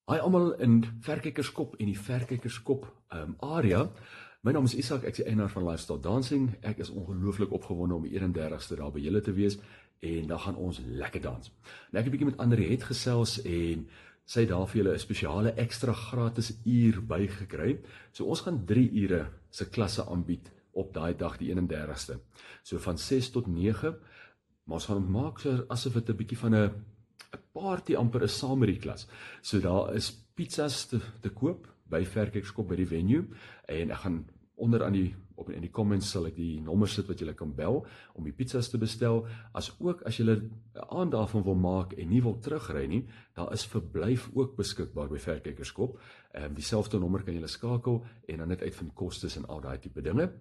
Hi almal in Verkykerskop en die Verkykerskop area. My naam is Isak, ek is die eienaar van Lifestyle Dancing. Ek is ongelooflik opgewonde om die 31ste daar by julle te wees en dan gaan ons lekker dans. Nou ek het 'n bietjie met Andriet gesels en sy het daar vir julle 'n spesiale ekstra gratis uur bygekry. So ons gaan 3 ure se klasse aanbied op daai dag die 31ste. So van 6 tot 9, maar ons gaan maak so asof dit 'n bietjie van 'n party amper is saam met die klas. So daar is pizzas te koop by Verkykerskop by die venue en ek gaan onder in die comments sal ek die nommer sit wat julle kan bel om die pizzas te bestel. As ook as julle 'n aand daarvan wil maak en nie wil terugry nie, daar is verblyf ook beskikbaar by Verkykerskop. Dieselfde nommer kan julle skakel en dan net uitvind kostes en al daai tipe dinge.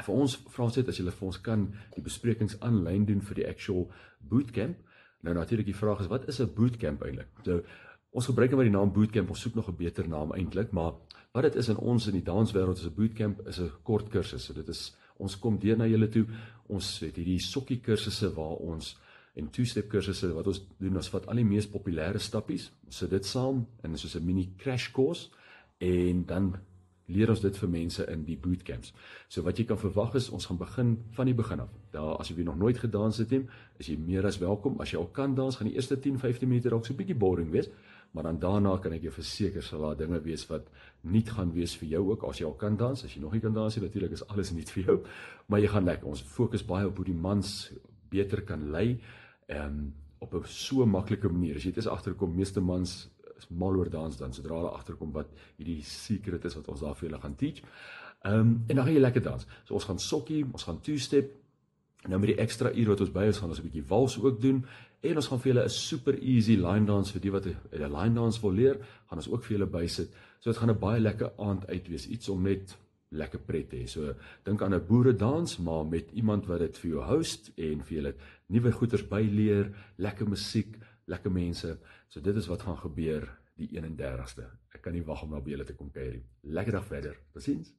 Vir ons vra ons net as julle vir ons kan die besprekings aanlyn doen vir die actual bootcamp. Nou natuurlik die vraag is, wat is 'n bootcamp eintlik? So, ons gebruik maar die naam bootcamp, ons soek nog 'n beter naam eintlik, maar wat dit is in die danswêreld is 'n bootcamp is 'n kort kursus. So dit is, ons kom deur na julle toe, ons het hierdie sokkie kursusse waar ons, en two-step kursusse wat ons doen, ons vat al die mees populêre stappies, ons sit dit saam, en soos 'n mini crash course, en dan leer ons dit vir mense in die bootcamps. So wat jy kan verwag is, ons gaan begin van die begin af. Daar, as jy nog nooit gedans het nie, is jy meer as welkom. As jy al kan dans, gaan die eerste 10-15 minute dalk so 'n bietjie boring wees, maar dan daarna kan ek jou verseker sal daar dinge wees wat nuut gaan wees vir jou ook, as jy al kan dans. As jy nog nie kan dans nie, natuurlik is alles nuut vir jou, maar jy gaan lekker. Ons fokus baie op hoe die mans beter kan lei, op 'n so maklike manier. As jy dit agterkom, meeste mans is mal oor dans dan, sodra hulle agterkom wat hierdie secret is wat ons daar vir julle gaan teach. En dan gaan jy lekker dans. So ons gaan sokkie, ons gaan two-step, nou met die ekstra uur wat ons by is, gaan ons 'n bietjie wals ook doen, en ons gaan vir julle 'n super easy line dance, vir die wat 'n line dance wil leer, gaan ons ook vir julle bysit. So dit gaan 'n baie lekker aand uitwees, iets om net lekker pret te hê. So dink aan 'n boeredans, maar met iemand wat dit vir jou host, en vir julle nuwe goeters byleer, lekker musiek, lekker mense. So dit is wat gaan gebeur die 31ste. Ek kan nie wag om na by julle te kom kuier nie. Lekker dag verder. Totsiens.